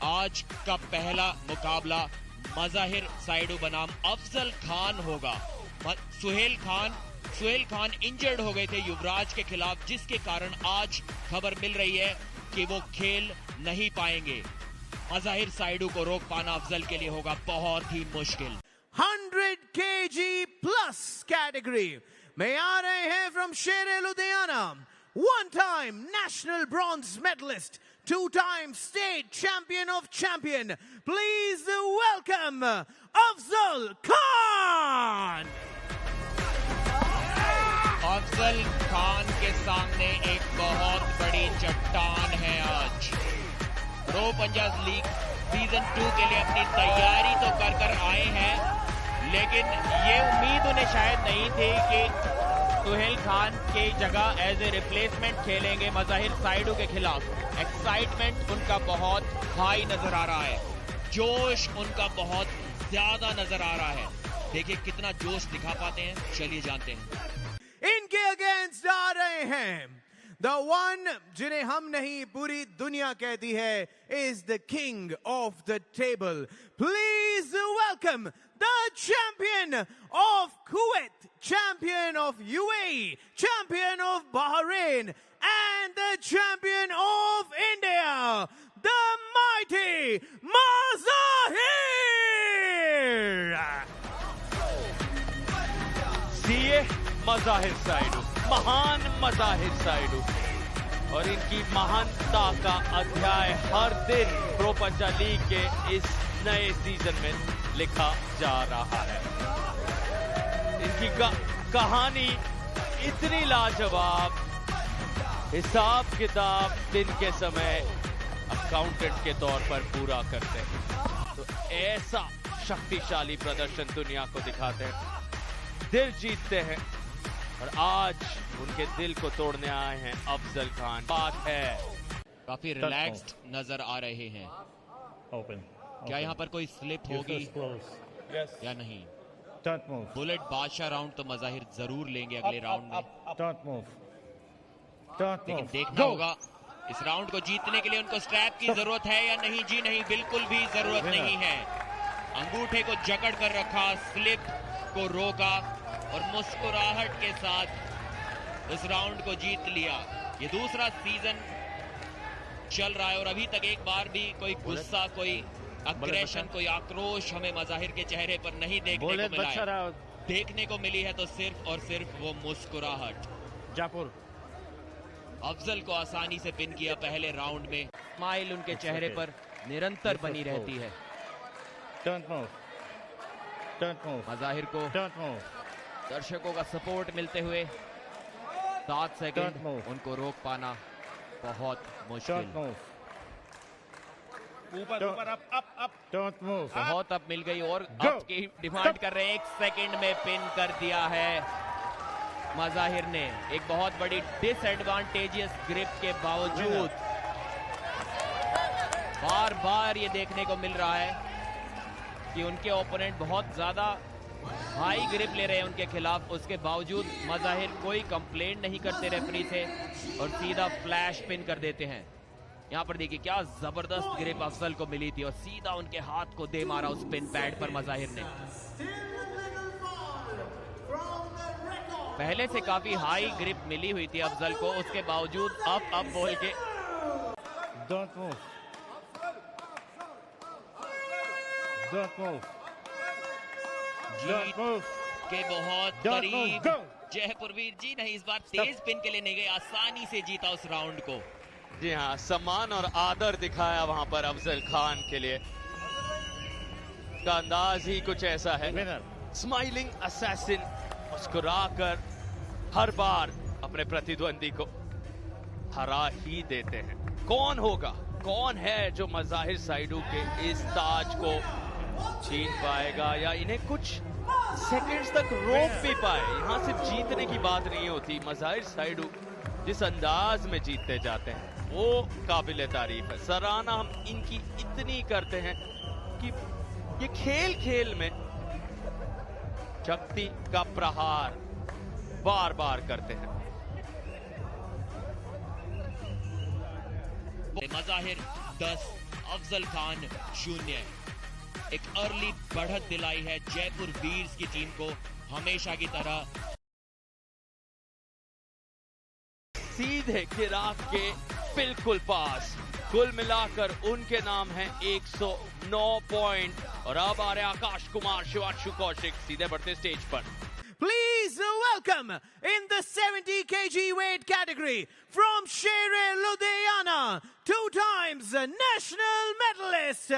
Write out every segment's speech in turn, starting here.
आज का पहला मुकाबला मज़ाहिर साइडू बनाम अफजल खान होगा। सुहेल खान इंजर्ड हो गए थे युवराज के खिलाफ, जिसके कारण आज खबर मिल रही है कि वो खेल नहीं पाएंगे। मज़ाहिर साइडू को रोक पाना अफजल के लिए होगा बहुत ही मुश्किल। 100 kg plus category में आ रहे हैं from शेर Ludhiana, one time national bronze medalist, 2-time state champion of champion. Please welcome Afzal Khan. Afzal Khan के सामने एक बहुत बड़ी चट्टान है आज। प्रो पंजाब लीग सीजन 2 के लिए अपनी तैयारी तो कर आए हैं, लेकिन ये उम्मीद उन्हें शायद नहीं थी कि सुहेल खान की जगह एज ए रिप्लेसमेंट खेलेंगे मज़ाहिर साइडू के खिलाफ। एक्साइटमेंट उनका बहुत हाई नजर आ रहा है, जोश उनका बहुत ज्यादा नजर आ रहा है। देखिए कितना जोश दिखा पाते हैं, चलिए जानते हैं। इनके अगेंस्ट आ रहे हैं The one जिन्हें हम नहीं पूरी दुनिया कहती है, is the king of the table. Please welcome the champion of Kuwait, champion of UAE, champion of Bahrain, and the champion of India, the mighty Mazahir. CA Mazahir Saidu, महान मज़ाहिर साइडू, और इनकी महानता का अध्याय हर दिन प्रो पंजाब लीग के इस नए सीजन में लिखा जा रहा है। इनकी कहानी इतनी लाजवाब, हिसाब किताब दिन के समय अकाउंटेंट के तौर पर पूरा करते हैं, तो ऐसा शक्तिशाली प्रदर्शन दुनिया को दिखाते हैं, दिल जीतते हैं, और आज उनके दिल को तोड़ने आए हैं अफजल खान। बात है काफी रिलैक्स्ड नजर आ रहे हैं। क्या यहाँ पर कोई स्लिप होगी या नहीं? बुलेट बादशाह राउंड तो मज़ाहिर जरूर लेंगे अगले राउंड में, लेकिन देखना होगा इस राउंड को जीतने के लिए उनको स्ट्रैप की जरूरत है या नहीं। जी नहीं, बिल्कुल भी जरूरत नहीं है। अंगूठे को जकड़ कर रखा, स्लिप को रोका और मुस्कुराहट के साथ इस राउंड को जीत लिया। ये दूसरा सीजन चल रहा है और अभी तक एक बार भी कोई गुस्सा, कोई अग्रेशन, कोई आक्रोश हमें मज़ाहिर के चेहरे पर नहीं देखने को मिला है। देखने को मिली है तो सिर्फ और सिर्फ वो मुस्कुराहट। जापुर अफजल को आसानी से पिन किया पहले राउंड में। स्माइल उनके चेहरे पर निरंतर बनी रहती है। मज़ाहिर को दर्शकों का सपोर्ट मिलते हुए 7 सेकंड उनको रोक पाना बहुत मुश्किल। ऊपर अप बहुत अप मिल गई और अप की डिमांड कर रहे हैं। 1 सेकंड में पिन कर दिया है मज़ाहिर ने, एक बहुत बड़ी डिसएडवांटेजियस ग्रिप के बावजूद। बार बार ये देखने को मिल रहा है कि उनके ओपोनेंट बहुत ज्यादा हाई ग्रिप ले रहे हैं उनके खिलाफ, उसके बावजूद मज़ाहिर कोई कंप्लेंट नहीं करते रेफरी से और सीधा फ्लैश पिन कर देते हैं। यहाँ पर देखिए क्या जबरदस्त ग्रिप अफजल को मिली थी और सीधा उनके हाथ को दे मारा उस पिन पैड पर मज़ाहिर ने। पहले से काफी हाई ग्रिप मिली हुई थी अफजल को, उसके बावजूद अप बोल के जीत के बहुत करीब जयपुरवीर जी नहीं, इस बार तेज पिन के लिए नहीं गए, आसानी से जीता उस राउंड को। जी हाँ, सम्मान और आदर दिखाया वहां पर अफजल खान के लिए। का अंदाज ही कुछ ऐसा है, स्माइलिंग असैसिन, मुस्कुराकर हर बार अपने प्रतिद्वंदी को हरा ही देते हैं। कौन होगा, कौन है जो मज़ाहिर साइडू के इस ताज को छीन पाएगा या इन्हें कुछ सेकंड्स तक रोक भी पाए। यहाँ सिर्फ जीतने की बात नहीं होती, मज़ाहिर साइडू जिस अंदाज में जीतते जाते हैं वो काबिल तारीफ है। सराहना हम इनकी इतनी करते हैं कि ये खेल खेल में शक्ति का प्रहार बार बार करते हैं। मज़ाहिर 10, अफजल खान 0। एक अर्ली बढ़त दिलाई है जयपुर वीर्स की टीम को, हमेशा की तरह। सीधे किराक के बिल्कुल पास। कुल मिलाकर उनके नाम है 109 पॉइंट। और अब आ रहे आकाश कुमार, शिवांशु कौशिक सीधे बढ़ते स्टेज पर। Please welcome in the 70 kg weight category from Shere Ludhiana, 2 times national medalist,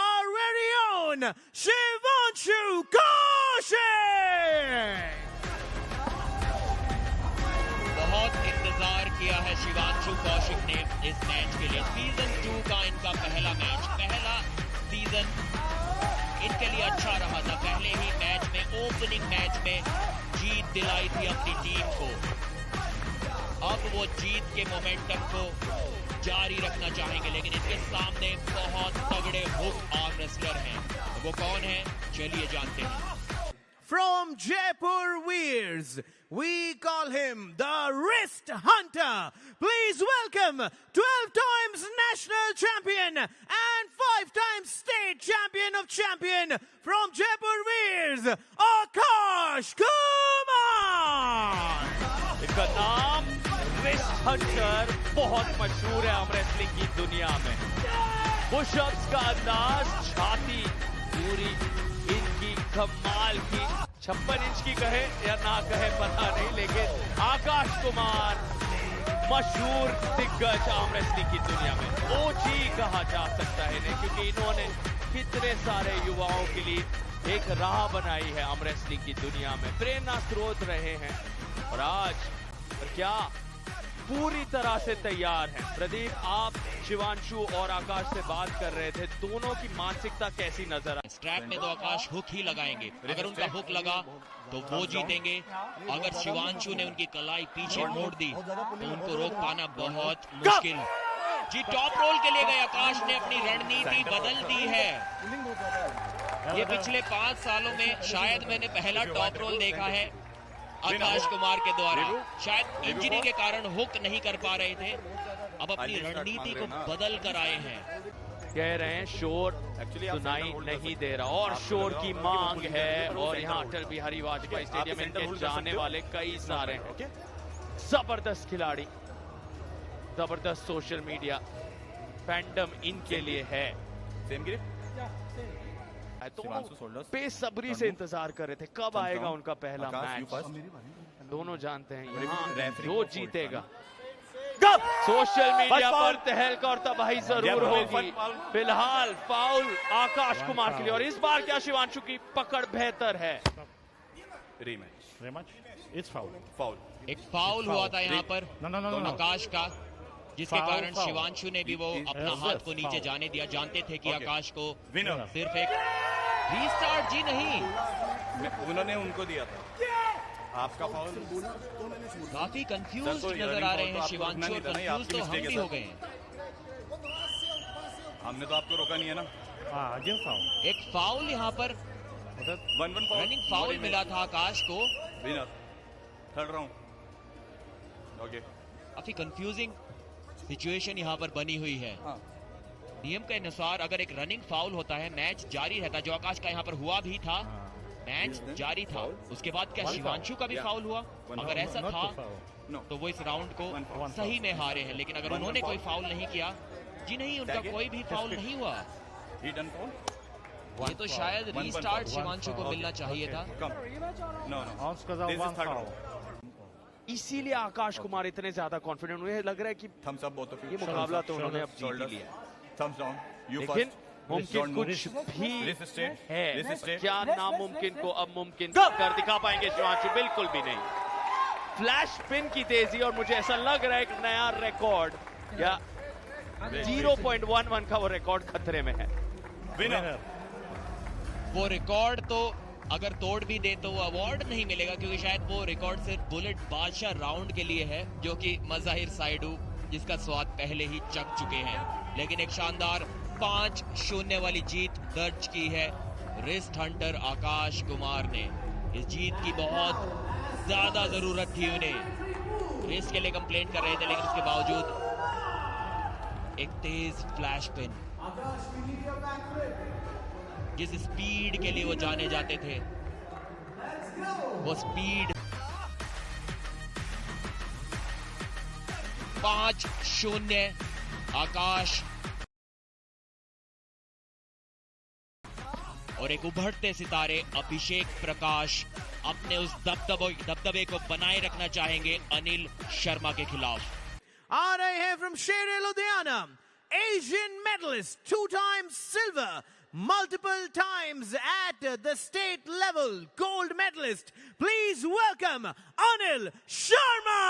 our very own Shivanshu Kaushik. बहुत इंतजार किया है शिवांशु कौशिक ने इस मैच के लिए। सीजन 2 का इनका पहला मैच, पहला सीजन इनके लिए अच्छा रहा था। पहले ही मैच में, ओपनिंग मैच में जीत दिलाई थी अपनी टीम को। अब वो जीत के मोमेंटम को जारी रखना चाहेंगे, लेकिन इनके सामने बहुत तगड़े हुक आर्म रेसलर हैं। वो कौन है, चलिए जानते हैं। From Jaipur Veers, we call him the Wrist Hunter. Please welcome 12 times national champion and 5 times state champion of champion from Jaipur Veers, Akash Kumar. इसका नाम रिस्ट हंटर बहुत मशहूर है आर्म रेसलिंग की दुनिया में। पुशअप्स का अंदाज, छाती पूरी इनकी कमाल की। 56 इंच की कहे या ना कहे पता नहीं, लेकिन आकाश कुमार मशहूर दिग्गज आर्म रेसलिंग की दुनिया में ओजी कहा जा सकता है इन्हें, क्योंकि इन्होंने कितने सारे युवाओं के लिए एक राह बनाई है आर्म रेसलिंग की दुनिया में, प्रेरणा स्रोत रहे हैं। और आज क्या पूरी तरह से तैयार हैं। प्रदीप, आप शिवांशु और आकाश से बात कर रहे थे, दोनों की मानसिकता कैसी नजर आई? स्ट्रैप में तो आकाश हुक ही लगाएंगे। अगर उनका हुक लगा तो वो जीतेंगे। अगर शिवांशु ने उनकी कलाई पीछे मोड़ दी तो उनको रोक पाना बहुत मुश्किल। जी, टॉप रोल के लिए गए आकाश ने अपनी रणनीति बदल दी है। ये पिछले 5 सालों में शायद मैंने पहला टॉप रोल देखा है आकाश कुमार के द्वारा। शायद इंजरी के कारण हुक नहीं कर पा रहे थे, अब अपनी रणनीति को बदल कर आए हैं। कह रहे हैं शोर सुनाई नहीं दे रहा और शोर की मांग है। और यहाँ अटल बिहारी वाजपेयी स्टेडियम में इनके जाने वाले कई सारे हैं। जबरदस्त खिलाड़ी, जबरदस्त सोशल मीडिया फैंडम इनके लिए है। तो बेसब्री से इंतजार कर रहे थे कब आएगा उनका पहला मैच। दोनों जानते हैं यहाँ जो जीतेगा सोशल मीडिया पर तहलका और तबाही जरूर होगी। फिलहाल फाउल आकाश कुमार के लिए, और इस बार क्या शिवांशु की पकड़ बेहतर है। एक फाउल हुआ था यहाँ पर आकाश का, जिसके कारण शिवांशु ने भी वो अपना हाथ को नीचे जाने दिया। जानते थे कि आकाश को सिर्फ एक रीस्टार्ट जी नहीं, उन्होंने उनको दिया था। आपका फाउल। काफी कंफ्यूज नजर आ रहे हैं शिवांशु, और कंफ्यूज तो हम भी हो गए हैं। हमने तो आपको रोका नहीं है ना। एक फाउल यहाँ पर, रनिंग फाउल मिला था आकाश को। Third round. ओके, काफी कंफ्यूजिंग सिचुएशन यहाँ पर बनी हुई है। नियम के अनुसार अगर एक रनिंग फाउल होता है मैच जारी रहता, जो आकाश का यहाँ पर हुआ भी था, मैच जारी था। उसके बाद क्या शिवांशु का भी फाउल हुआ? अगर ऐसा था तो वो इस राउंड को सही में हारे हैं। लेकिन अगर उन्होंने कोई फाउल नहीं किया, जी नहीं, उनका कोई भी फाउल नहीं हुआ, ये तो शायद रीस्टार्ट शिवांशु को मिलना चाहिए था। इसीलिए आकाश कुमार इतने ज्यादा कॉन्फिडेंट हुए, लग रहा है कि ये मुकाबला तो उन्होंने अब जीत लिया। लेकिन मुमकिन कुछ भी है, क्या नामुमकिन को अब मुमकिन कर दिखा पाएंगे शिवांशु? बिल्कुल भी नहीं। फ्लैश पिन की तेजी, और मुझे ऐसा लग रहा है एक नया रिकॉर्ड या 0.11 का वो रिकॉर्ड खतरे में है। वो रिकॉर्ड तो अगर तोड़ भी दे तो वो अवार्ड नहीं मिलेगा, क्योंकि शायद वो रिकॉर्ड सिर्फ बुलेट बादशाह राउंड के लिए है, जो कि मज़ाहिर साइडू जिसका स्वाद पहले ही चख चुके हैं। लेकिन एक शानदार 5-0 वाली जीत दर्ज की है रिस्ट हंटर आकाश कुमार ने। इस जीत की बहुत ज्यादा जरूरत थी उन्हें। रेस के लिए कंप्लेंट कर रहे थे, लेकिन उसके बावजूद एक तेज फ्लैश पिन जिस स्पीड के लिए वो जाने जाते थे, वो स्पीड 5-0 आकाश और एक उभरते सितारे अभिषेक प्रकाश अपने उस दबदबे को बनाए रखना चाहेंगे अनिल शर्मा के खिलाफ। आ रहे हैं from Sher Ludhiana, Asian medallist, 2 times silver, multiple times at the state level, gold medalist. Please welcome Anil Sharma.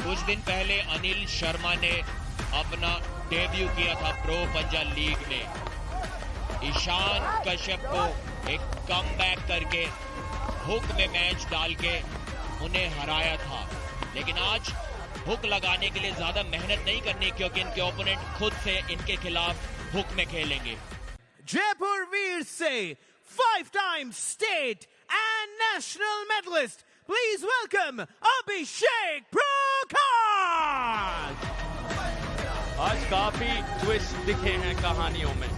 कुछ दिन पहले अनिल शर्मा ने अपना डेब्यू किया था प्रो पंजाब लीग में। ईशान कश्यप को एक कमबैक करके हुक में मैच डाल के उन्हें हराया था, लेकिन आज हुक लगाने के लिए ज्यादा मेहनत नहीं करनी क्योंकि इनके ओपोनेंट खुद से इनके खिलाफ हुक में खेलेंगे। जयपुर वीर से 5 times state and national medalist, please welcome Abhishek Prakash. आज काफी ट्विस्ट दिखे हैं कहानियों में।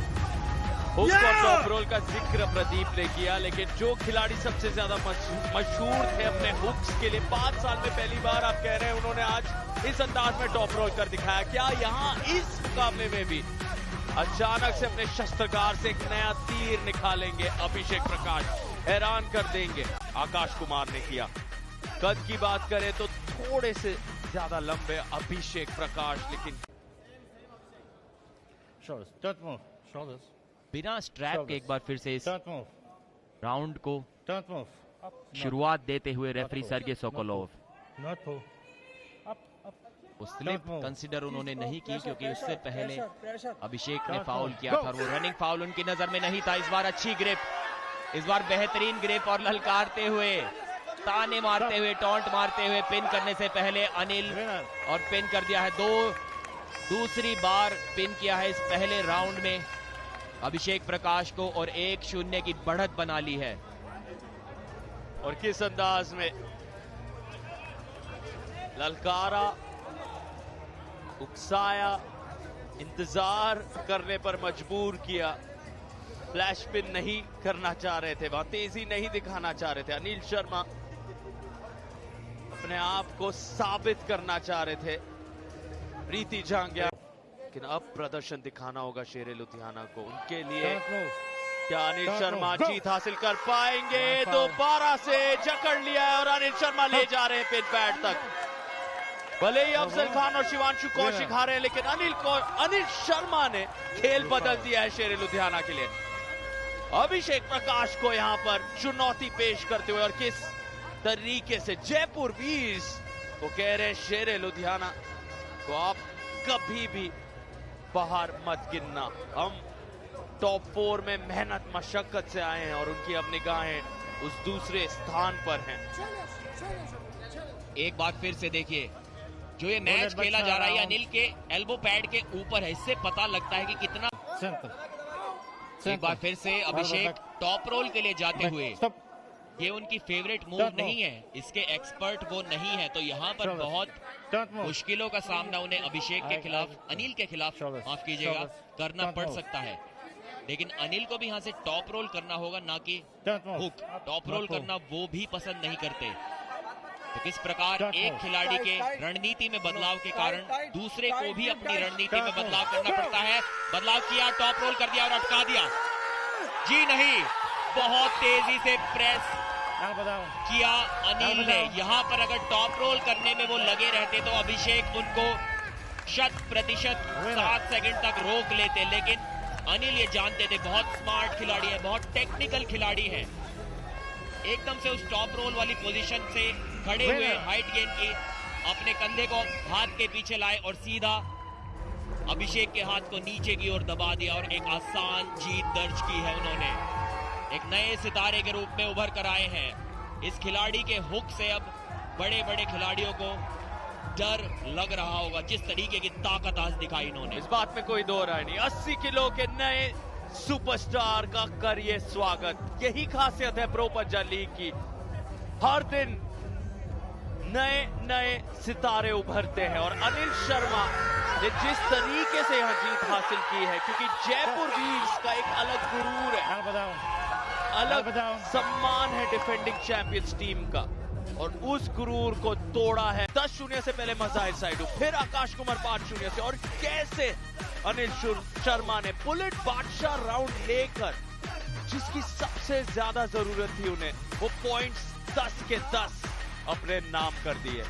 हुक और टॉप रोल का जिक्र प्रदीप ने किया, लेकिन जो खिलाड़ी सबसे ज्यादा मशहूर थे अपने हुक्स के लिए, 5 साल में पहली बार आप कह रहे हैं उन्होंने आज इस अंदाज में टॉप रोल कर दिखाया। क्या यहाँ इस मुकाबले में भी अचानक से अपने शस्त्रगार से एक नया तीर निकालेंगे अभिषेक प्रकाश, हैरान कर देंगे? आकाश कुमार ने किया। कद की बात करें तो थोड़े से ज्यादा लंबे अभिषेक प्रकाश, लेकिन बिना स्ट्रैप के एक बार फिर से इस राउंड को शुरुआत देते हुए रेफरी सर्गे सोकोलोव, वो स्लिप कंसीडर उन्होंने नहीं की क्योंकि उससे पहले अभिषेक ने फाउल किया था और वो रनिंग फाउल उनकी नजर में नहीं था। इस बार अच्छी ग्रिप, इस बार बेहतरीन ग्रिप और ललकारते हुए, ताने मारते हुए, टॉन्ट मारते हुए पिन करने से पहले अनिल, और पिन कर दिया है। दूसरी बार पिन किया है इस पहले राउंड में अभिषेक प्रकाश को और 1-0 की बढ़त बना ली है। और किस अंदाज में ललकारा, उकसाया, इंतजार करने पर मजबूर किया। फ्लैश पिन नहीं करना चाह रहे थे, वहां तेजी नहीं दिखाना चाह रहे थे। अनिल शर्मा अपने आप को साबित करना चाह रहे थे प्रीति जांगिया, लेकिन अब प्रदर्शन दिखाना होगा शेरे लुधियाना को। उनके लिए क्या अनिल शर्मा जीत हासिल कर पाएंगे? दोबारा से जकड़ लिया है और अनिल शर्मा ले जा रहे हैं पिन पैड तक। भले ही अफजल खान और शिवांशु कौशिक हारे हैं, लेकिन अनिल शर्मा ने खेल बदल दिया है शेरे लुधियाना के लिए। अभिषेक प्रकाश को यहां पर चुनौती पेश करते हुए, और किस तरीके से जयपुर वीर्स को कह रहे हैं शेरे लुधियाना को आप कभी भी बाहर मत गिनना। हम टॉप 4 में मेहनत मशक्कत से आए हैं और उनकी अब निगाहें उस दूसरे स्थान पर हैं। एक बार फिर से देखिए, जो ये मैच खेला जा रहा है अनिल के एल्बो पैड के ऊपर है, इससे पता लगता है कि कितना। एक बार फिर से अभिषेक टॉप रोल के लिए जाते हुए, ये उनकी फेवरेट मूव नहीं है, इसके एक्सपर्ट वो नहीं है, तो यहाँ पर बहुत मुश्किलों का सामना उन्हें अभिषेक के खिलाफ, अनिल के खिलाफ माफ कीजिएगा, करना पड़ सकता है। लेकिन अनिल को भी यहाँ से टॉप रोल करना होगा, ना कि हुक। टॉप रोल करना वो भी पसंद नहीं करते। तो किस प्रकार एक खिलाड़ी के रणनीति में बदलाव के कारण दूसरे को भी अपनी रणनीति में बदलाव करना पड़ता है। बदलाव किया, टॉप रोल कर दिया और अटका दिया। जी नहीं, बहुत तेजी से प्रेस किया अनिल ने। यहाँ पर अगर टॉप रोल करने में वो लगे रहते तो अभिषेक उनको 100% 7 सेकंड तक रोक लेते, लेकिन अनिल ये जानते थे, बहुत स्मार्ट खिलाड़ी है, बहुत टेक्निकल खिलाड़ी है। एकदम से उस टॉप रोल वाली पोजीशन से खड़े हुए, हाइट गेन की, अपने कंधे को हाथ के पीछे लाए और सीधा अभिषेक के हाथ को नीचे की ओर दबा दिया और एक आसान जीत दर्ज की है उन्होंने। एक नए सितारे के रूप में उभर कर आए हैं। इस खिलाड़ी के हुक से अब बड़े बड़े खिलाड़ियों को डर लग रहा होगा, जिस तरीके की ताकत आज दिखाई इन्होंने। इस बात में कोई दो राय नहीं। 80 किलो के नए सुपरस्टार का करिए स्वागत। यही खासियत है प्रो पंजाब लीग की। हर दिन नए नए सितारे उभरते हैं और अनिल शर्मा ने जिस तरीके से यहां जीत हासिल की है, क्योंकि जयपुर वीर्स का एक अलग गुरूर है, अलग सम्मान है डिफेंडिंग चैंपियंस टीम का, और उस गुरूर को तोड़ा है 10-0 से पहले मज़ाहिर साइडू, फिर आकाश कुमार 5-0 से, और कैसे अनिल शर्मा ने बुलेट बादशाह राउंड लेकर जिसकी सबसे ज्यादा जरूरत थी उन्हें, वो पॉइंट्स 10 के 10 अपने नाम कर दिए।